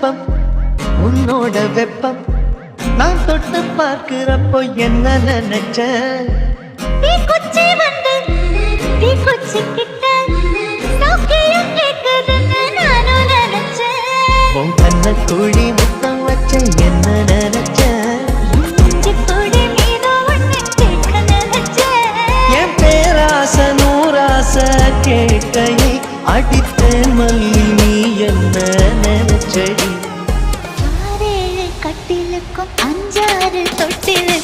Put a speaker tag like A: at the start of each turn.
A: வெப்பம் உன்னோட வெப்பம் நான் தொட்டு பார்க்கிறப்போ என்ன நினைச்ச
B: தீக்குச்சி வந்து தீக்குச்சி கிட்ட சௌக்கியம் கேட்குதுன்னு நானும் நினைச்சேன்.
A: உன் கண்ண குழி முத்தம் வச்ச என்ன நினைச்ச
B: இஞ்சி பொடி மீது ஒண்ணு கேட்க நினைச்சேன்.
A: என் பேராச நூறாச கேட்கையை அடித்தேன் மல்லி நீ என்ன நினைச்சடி
B: ஆறேழு கட்டிலுக்கும் அஞ்சாறு தொட்டிலு